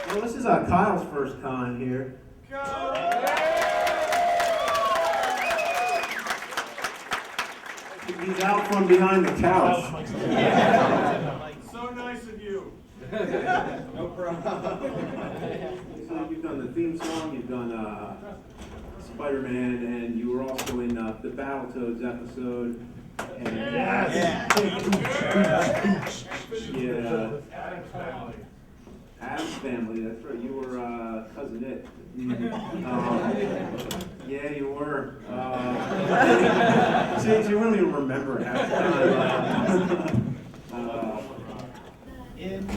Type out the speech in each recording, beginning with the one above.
Well, this is Kyle's first con here. He's out from behind the couch. So nice of you. No problem. So you've done the theme song, you've done Spider-Man, and you were also in the Battletoads episode. And, Yes. Yeah. Adam's family, that's right. You were cousin It. Yeah, you were. See, you don't even remember half the time. In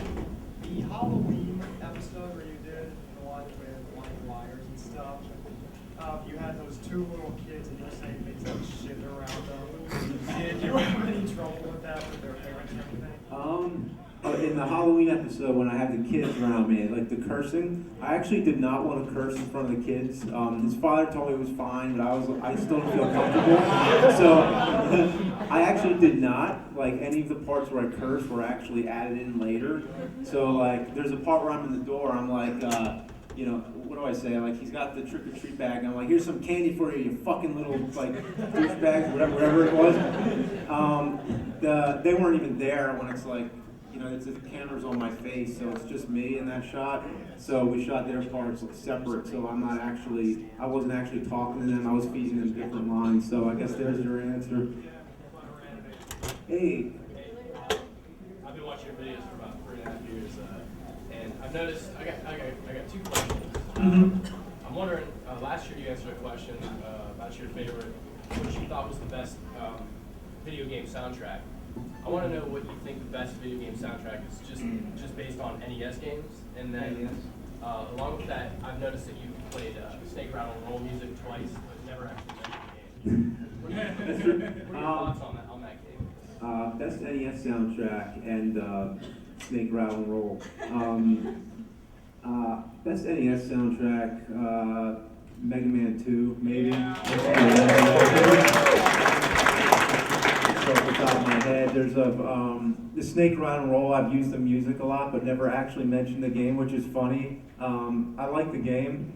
the Halloween episode where you did the one with Blind Wires and stuff, you had those two little kids and you were saying things like shit around them. Did you have any trouble with that with their parents and everything? In the Halloween episode, when I had the kids around me, like the cursing, I actually did not want to curse in front of the kids. His father told me it was fine, but I still didn't feel comfortable. So I actually did not. Like any of the parts where I cursed were actually added in later. So like, there's a part where I'm in the door. I'm like, what do I say? I'm like, he's got the trick or treat bag. I'm like, here's some candy for you, you fucking little like douchebags, whatever it was. They weren't even there when it's like. The camera's on my face, so it's just me in that shot. So we shot their parts separate, so I wasn't actually talking to them, I was feeding them different lines, so I guess there's your answer. Hey. I've been watching your videos for about 3.5 years, and I've noticed, I got 2 questions. I'm wondering, last year you answered a question about your favorite, what you thought was the best video game soundtrack. I want to know what you think the best video game soundtrack is, just based on NES games, and then along with that, I've noticed that you played Snake Rattle and Roll music twice, but never actually mentioned the game. What are your thoughts on that game? Best NES soundtrack and Snake Rattle and Roll. Best NES soundtrack, Mega Man 2, maybe. Off the top of my head, there's the Snake Rattle and Roll. I've used the music a lot, but never actually mentioned the game, which is funny. I like the game,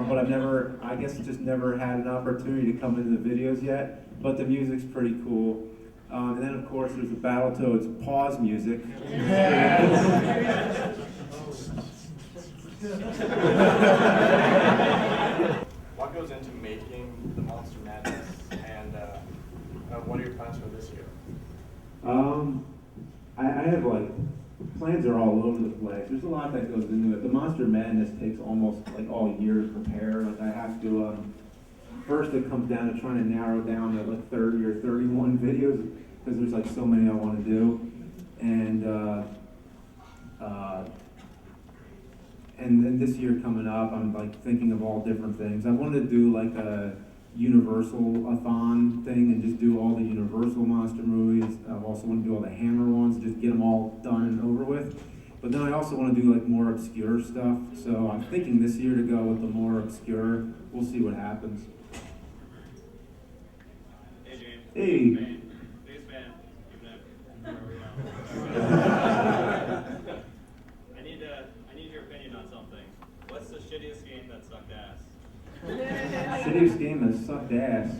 but I've never had an opportunity to come into the videos yet. But the music's pretty cool. And then of course there's the Battletoads pause music. What goes into making the Monster Madness, and what are your plans for this year? I have plans are all over the place. There's a lot that goes into it. The Monster Madness takes almost all year to prepare. Like I have to, first it comes down to trying to narrow down to 30 or 31 videos because there's so many I want to do. And then this year coming up, I'm thinking of all different things. I wanted to do a Universal-a-thon thing and just do all the Universal monster movies. I also want to do all the Hammer ones, just get them all done and over with. But then I also want to do more obscure stuff. So I'm thinking this year to go with the more obscure. We'll see what happens. Hey James. Hey. Biggest fan. I need your opinion on something. What's the shittiest game that sucked ass? Shittiest game that sucked ass.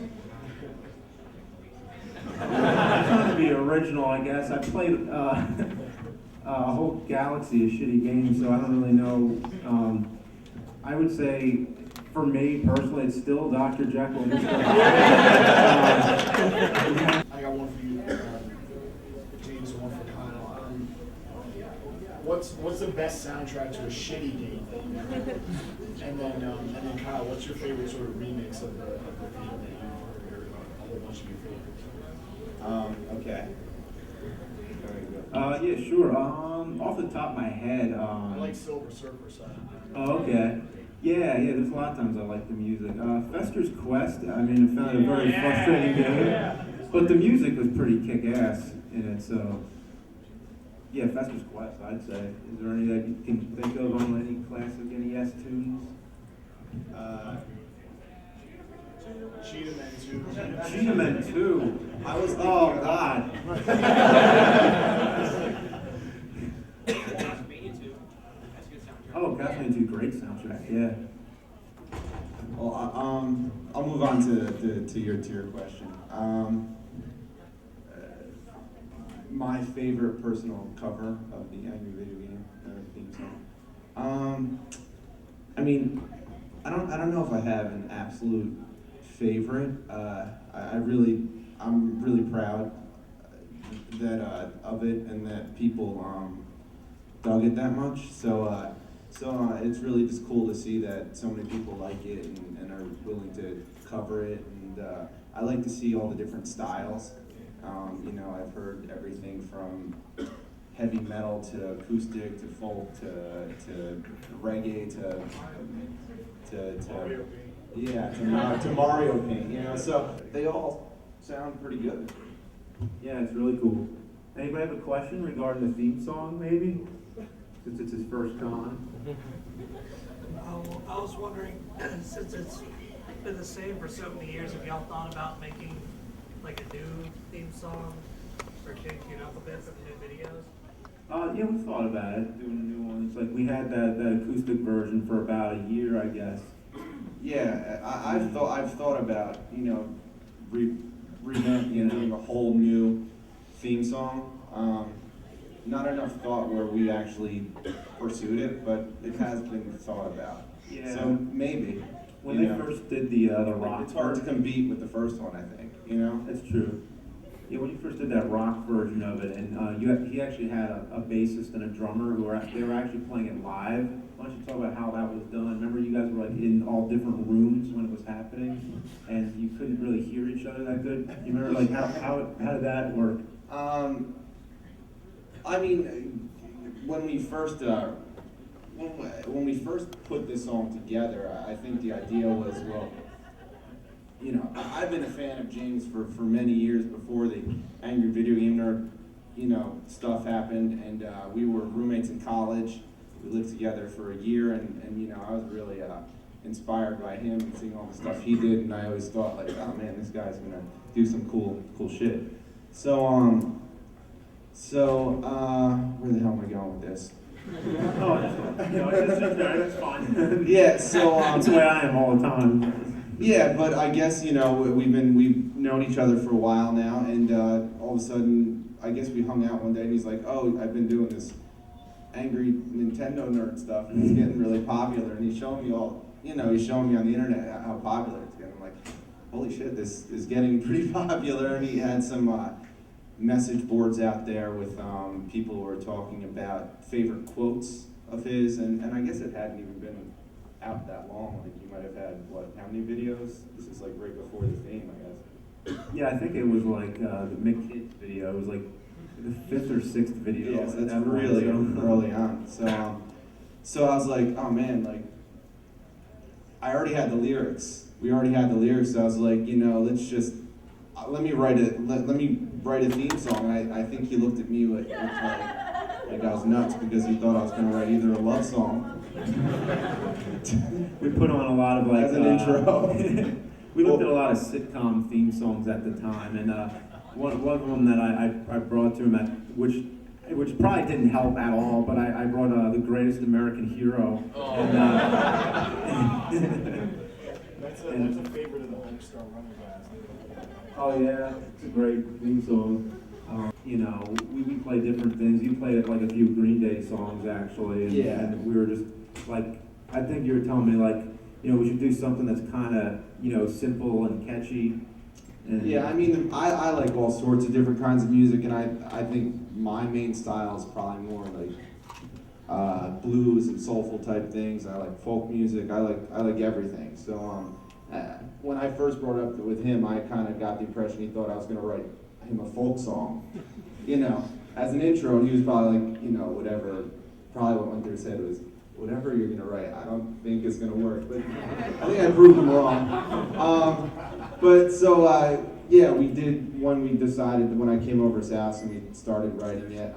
I'm trying to be original, I guess. I played a whole galaxy of shitty games, so I don't really know. I would say, for me personally, it's still Dr. Jekyll and Mr. Hyde. I got one for you, James, and one for Kyle. What's the best soundtrack to a shitty game? And then Kyle, what's your favorite sort of remix of the theme that you've heard, or a whole bunch of your favorites? Okay. Yeah, sure. Off the top of my head, I like Silver Surfer side. Oh, okay. Yeah, there's a lot of times I like the music. Fester's Quest, I found it a very frustrating game, but the music was pretty kick-ass in it, so yeah, Fester's Quest, I'd say. Is there any that you can think of on any classic NES tunes? Cheetah Men 2. Cheetah Men 2. I was thinking, Oh God. Mania 2. That's a good soundtrack. Oh, Castlevania 2, great soundtrack. Yeah. well, I'll move on to your question. My favorite personal cover of the Angry Video Game theme song. I mean, I don't know if I have an absolute favorite. I'm really proud that of it and that people dug it that much. So it's really just cool to see that so many people like it and are willing to cover it. And I like to see all the different styles. You know, I've heard everything from heavy metal to acoustic to folk to reggae to Mario Paint. You know, so they all sound pretty good. Yeah, it's really cool. Anybody have a question regarding the theme song, maybe? Since it's his first con. Well, I was wondering, since it's been the same for so many years, have y'all thought about making like a new theme song or changing it up a bit for the new videos? Yeah, we thought about it, doing a new one. It's like we had that acoustic version for about a year, I guess. Yeah, I've thought about, you know, revamping, doing a whole new theme song. Not enough thought where we actually pursued it, but it has been thought about. Yeah. So maybe. When they first did the rock, it's hard to compete with the first one, I think. You know. That's true. Yeah, when you first did that rock version of it, and he actually had a bassist and a drummer who they were actually playing it live. Why don't you talk about how that was done? Remember, you guys were like in all different rooms when it was happening, and you couldn't really hear each other that good. You remember, like how did that work? I mean, when we first put this song together, I think the idea was, well, you know, I've been a fan of James for many years before the Angry Video Game Nerd, you know, stuff happened, and we were roommates in college. We lived together for a year, and you know, I was really inspired by him and seeing all the stuff he did, and I always thought, like, oh man, this guy's gonna do some cool shit. So where the hell am I going with this? That's fine. Yeah, so that's the way I am all the time. Yeah, but I guess, you know, we've known each other for a while now, and all of a sudden, I guess we hung out one day, and he's like, "Oh, I've been doing this Angry Nintendo Nerd stuff, and it's getting really popular." And he's showing me he's showing me on the internet how popular it's getting. I'm like, holy shit, this is getting pretty popular. And he had some message boards out there with people who were talking about favorite quotes of his, and I guess it hadn't even been out that long. Like, you might have had, how many videos? This is like right before the theme, I guess. Yeah, I think it was like the Mick Kids video. It was like the 5th or 6th video. Yeah, so that's really early on. So I was like, oh man, like, I already had the lyrics. We already had the lyrics, so I was like, you know, let me write a theme song. And I think he looked at me like I was nuts, because he thought I was going to write either a love song. We put on a lot of as an intro. We looked at a lot of sitcom theme songs at the time, and one of them that I brought to him, which probably didn't help at all, but I brought The Greatest American Hero. Oh. And, That's a favorite of the Homestar Runner guys. oh yeah, it's a great theme song. You know, we play different things. You played like a few Green Day songs actually, and, Yeah. and we were just like, I think you were telling me like, you know, we should do something that's kind of, you know, simple and catchy. And Yeah, I mean, I like all sorts of different kinds of music, and I think my main style is probably more like blues and soulful type things. I like folk music. I like everything. So when I first brought it up with him, I kind of got the impression he thought I was going to write him a folk song, you know, as an intro, and he was probably like, you know, whatever. Probably what went through his head was, whatever you're going to write, I don't think it's going to work. But I think I proved him wrong. But so, yeah, we did, when we decided, when I came over his house and we started writing it,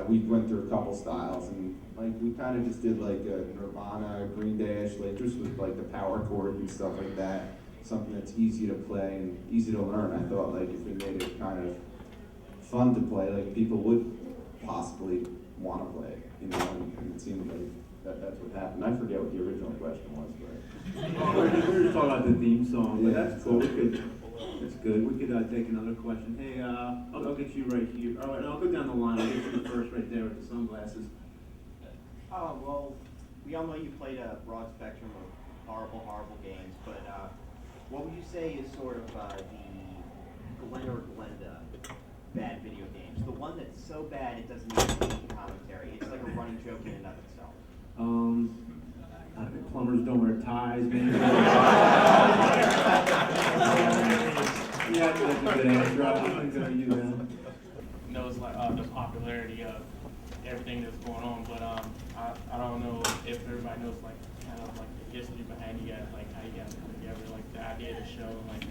we went through a couple styles, and like we kind of just did like a Nirvana, Green Day-ish, like just with like the power chord and stuff like that. something that's easy to play and easy to learn. I thought like if we made it kind of fun to play, like people would possibly want to play it, you know, and it seemed like that's what happened. I forget what the original question was, but. We're just talking about the theme song, but that's cool. That's good. We could take another question. Hey, I'll get you right here. All right, I'll go down the line. I'll get you the first right there with the sunglasses. Oh, well, we all know you played a broad spectrum of horrible games, but what would you say is sort of the Glen or Glenda bad video games? The one that's so bad it doesn't even need commentary. It's like a running joke in and of itself. Plumbers don't wear ties, man. Yeah, that's a good answer. I'm gonna use that. Knows like the popularity of everything that's going on, but I don't know if everybody knows like kind of like the history behind you guys, like how you guys come together, like the idea of the show, and like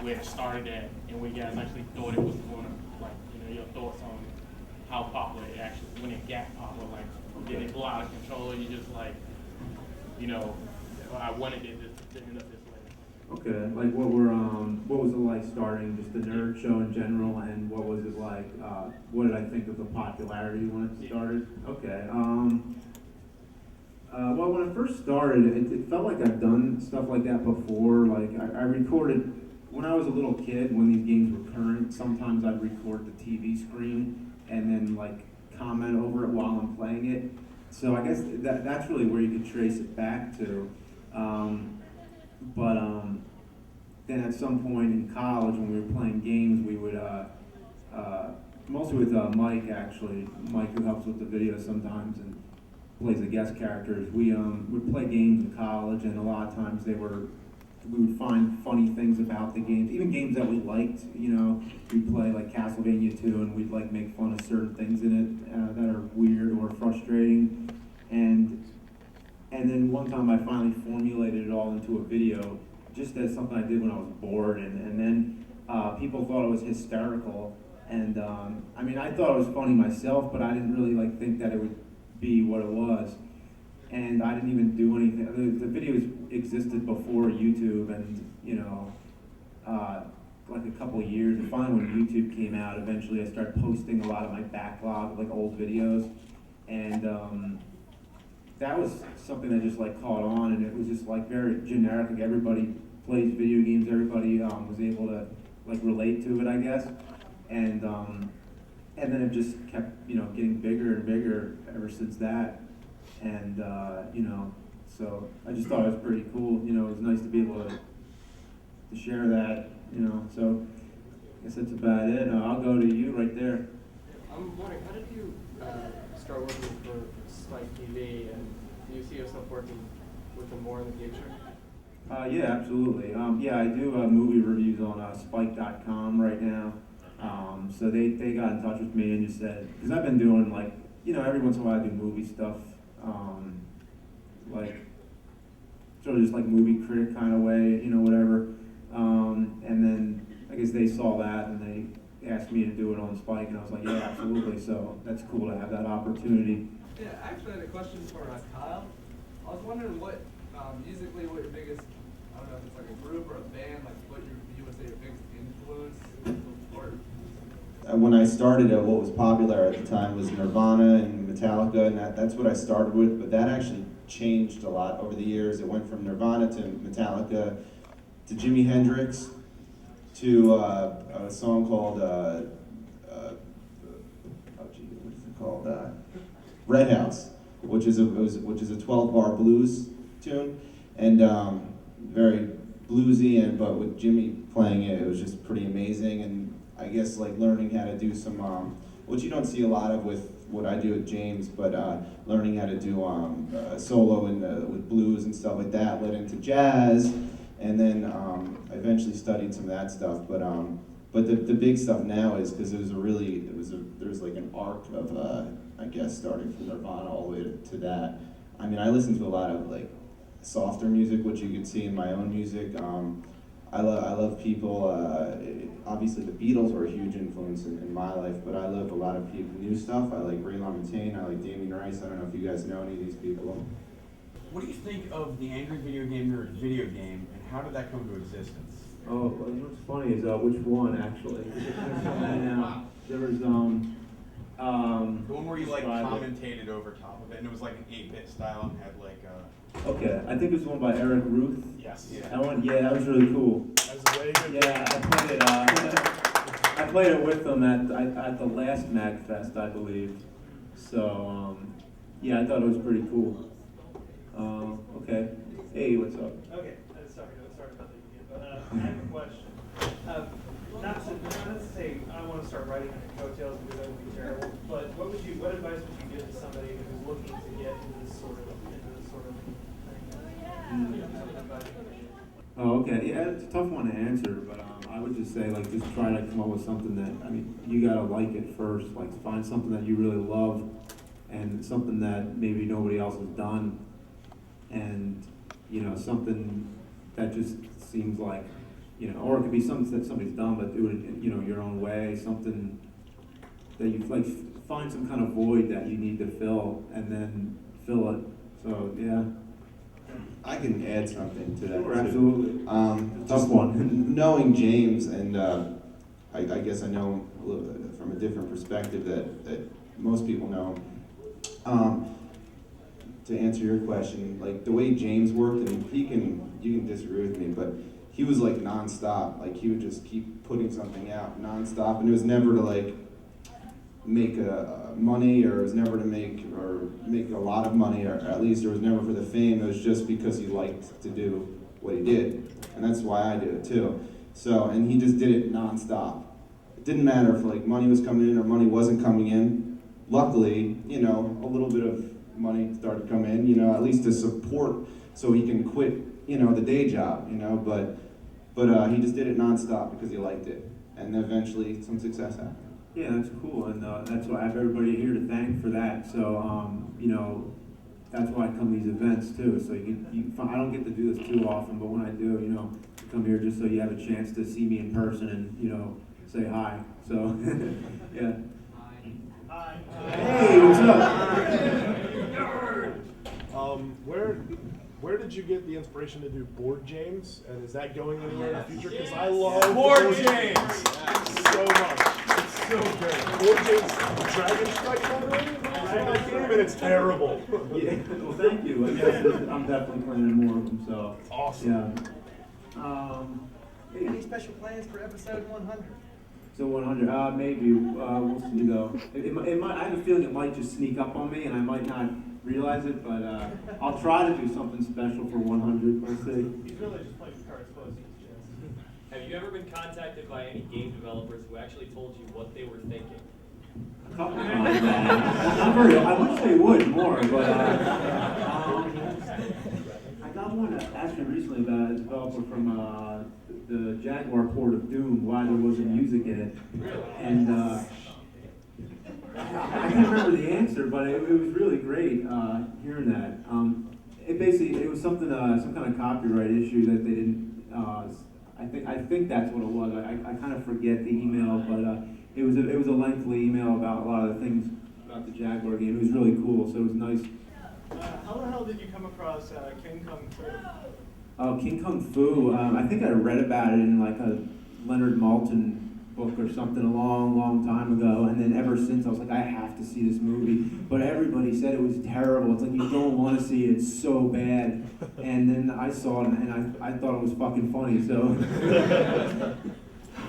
where it started at, and where you guys actually thought it was going to, like, you know, your thoughts on how popular it actually, when it got popular, like did it blow out of control, or you just like, you know, I wanted it to end up this way. Okay, like what was it like starting just the nerd show in general, and what was it like, what did I think of the popularity when it started? Okay, well, when I first started, it felt like I've done stuff like that before. Like I recorded, when I was a little kid, when these games were current, sometimes I'd record the TV screen and then like comment over it while I'm playing it. So I guess that's really where you could trace it back to. Then at some point in college, when we were playing games, we would, mostly with Mike actually, Mike who helps with the video sometimes and plays the guest characters, we would play games in college, and a lot of times we would find funny things about the games, even games that we liked, you know. We'd play like Castlevania 2 and we'd like make fun of certain things in it that are weird or frustrating. And then one time I finally formulated it all into a video, just as something I did when I was bored, and then people thought it was hysterical, and I mean, I thought it was funny myself, but I didn't really like think that it would be what it was, and I didn't even do anything. The videos existed before YouTube, and you know, like a couple of years, and finally when YouTube came out, eventually I started posting a lot of my backlog of like old videos, and that was something that just like caught on, and it was just like very generic. Like everybody plays video games, everybody was able to like relate to it, I guess, and then it just kept, you know, getting bigger and bigger ever since that, and you know, so I just thought it was pretty cool. You know, it was nice to be able to share that, you know. So I guess that's about it. I'll go to you right there. I'm wondering, how did you start working for Spike TV, and do you see yourself working with them more in the future? Yeah, absolutely. Yeah, I do movie reviews on spike.com right now. So they got in touch with me and just said, because I've been doing like, you know, every once in a while I do movie stuff, like sort of just like movie critic kind of way, you know, whatever. And then I guess they saw that and they asked me to do it on Spike, and I was like, yeah, absolutely. So that's cool to have that opportunity. Yeah, I actually had a question for Kyle. I was wondering what, musically, what your biggest, I don't know if it's like a group or a band, like what you would say your biggest influence or. When I started, what was popular at the time was Nirvana and Metallica, and that's what I started with, but that actually changed a lot over the years. It went from Nirvana to Metallica to Jimi Hendrix to a song called, Red House, which is a 12-bar blues tune, and very bluesy, but with Jimmy playing it, it was just pretty amazing. And I guess like learning how to do some, which you don't see a lot of with what I do with James, but learning how to do solo with blues and stuff like that led into jazz, and then I eventually studied some of that stuff. But the big stuff now is because there's like an arc of I guess starting from Nirvana all the way to that. I mean, I listen to a lot of like softer music, which you can see in my own music. I love people. Obviously, the Beatles were a huge influence in my life, but I love a lot of new stuff. I like Ray LaMontagne. I like Damien Rice. I don't know if you guys know any of these people. what do you think of the Angry Video Game Nerd video game, and how did that come to existence? Oh, what's funny is which one actually? There was The one where you like commentated over top of it, and it was like an 8-bit style and had like Okay, I think it was one by Eric Ruth. Yes. Yeah. That was really cool. That's a very good Yeah, I played it. I played it with them at the last magfest, I believe. So yeah, I thought it was pretty cool. Okay. Hey, what's up? Okay, sorry about that again, but I have a question. Not to say I want to start writing on your coattails because that would be terrible, but what advice would you give to somebody who's looking to get into this sort of thing? Oh, okay. Yeah, it's a tough one to answer, but I would just say, like, just try to come up with something that, I mean, you gotta like it first. Like, find something that you really love and something that maybe nobody else has done, and, you know, something that just seems like, you know, or it could be something that somebody's done, but do it, you know, your own way, something that you, like, find some kind of void that you need to fill, and then fill it. So, yeah. I can add something to that. Sure, too. absolutely. Just Tough one. Knowing James, and I guess I know him a little bit from a different perspective that most people know him. To answer your question, like the way James worked, I mean, you can disagree with me, but he was like nonstop. Like he would just keep putting something out nonstop, and it was never to like make money, or it was never to make a lot of money, or at least it was never for the fame. It was just because he liked to do what he did, and that's why I do it too. So, and he just did it nonstop. It didn't matter if like money was coming in or money wasn't coming in. Luckily, you know, a little bit of money started to come in, you know, at least to support, so he can quit, you know, the day job, you know. But he just did it nonstop because he liked it, and eventually some success happened. Yeah, that's cool, and that's why I have everybody here to thank for that. So, you know, that's why I come to these events too. So I don't get to do this too often, but when I do, you know, I come here just so you have a chance to see me in person and, you know, say hi. So, yeah. Hi. Hey, what's up? Where did you get the inspiration to do board games, and is that going anywhere in the future? Because I love Board games so much. It's so good. Board games, Dragon Strike that game, and it's terrible. Yeah, well, thank you. I guess I'm definitely playing more of them. So awesome. Yeah. Any special plans for episode 100? So 100, maybe. We'll see though. It might. I have a feeling it might just sneak up on me, and I might not realize it. But I'll try to do something special for 100. We'll see. He's really just playing cards close to his chest. Have you ever been contacted by any game developers who actually told you what they were thinking? A couple times. Not very. I wish they would more, but I got one actually recently about a developer from the Jaguar port of Doom, why there wasn't music in it, and I can't remember the answer, but it was really great hearing that. It was something, some kind of copyright issue that they didn't. I think that's what it was. I kind of forget the email, but it was a lengthy email about a lot of the things about the Jaguar game. It was really cool, so it was nice. How the hell did you come across King Kong Fu? Oh, King Kong Fu. I think I read about it in like a Leonard Maltin book or something a long, long time ago, and then ever since I was like, I have to see this movie. But everybody said it was terrible. It's like you don't want to see it. It's so bad. And then I saw it, and I thought it was fucking funny. So.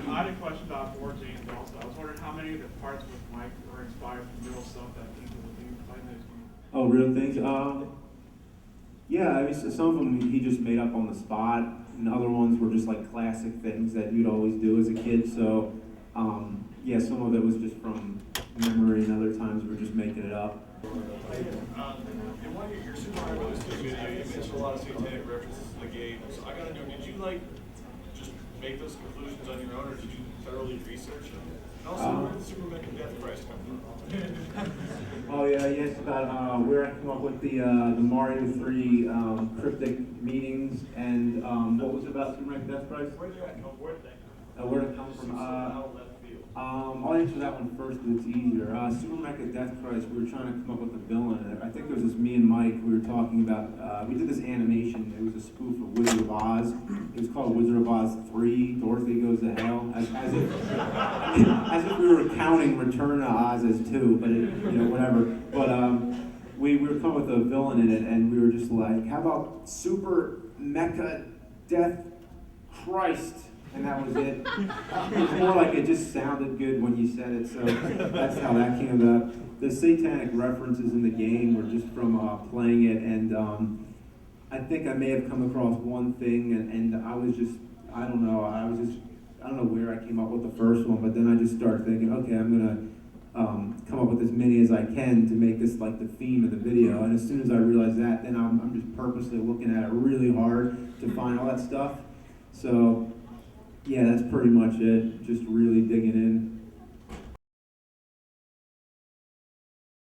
I had a question about board games also. I was wondering how many of the parts with Mike were inspired from real stuff that people would do playing those games. Oh, real things? Yeah, I mean, some of them he just made up on the spot, and other ones were just like classic things that you'd always do as a kid. So, yeah, some of it was just from memory, and other times we're just making it up. In one of your Super Mario Bros. 2 video, you mentioned a lot of satanic references to the game. So I gotta know, did you like just make those conclusions on your own, or did you thoroughly research them? And also, where did the Super Mega Death Price come from? Oh yeah, yes, about where I came up with the Mario 3 cryptic meanings, and what was it about Super Mega Death Price? Where'd that come from? Where did it come from? Out left field. I'll answer that one first because it's easier. Super Mecha Death Christ, we were trying to come up with a villain. I think it was just me and Mike, we were talking about, we did this animation, it was a spoof of Wizard of Oz. It was called Wizard of Oz 3, Dorothy Goes to Hell, as if we were counting Return to Oz as 2, but whatever. But we were coming with a villain in it, and we were just like, how about Super Mecha Death Christ? And that was it. It was more like it just sounded good when you said it, so that's how that came about. The satanic references in the game were just from playing it, and I think I may have come across one thing, and I was just, I don't know where I came up with the first one, but then I just started thinking, okay, I'm gonna come up with as many as I can to make this like the theme of the video, and as soon as I realized that, then I'm just purposely looking at it really hard to find all that stuff. So yeah, that's pretty much it. Just really digging in.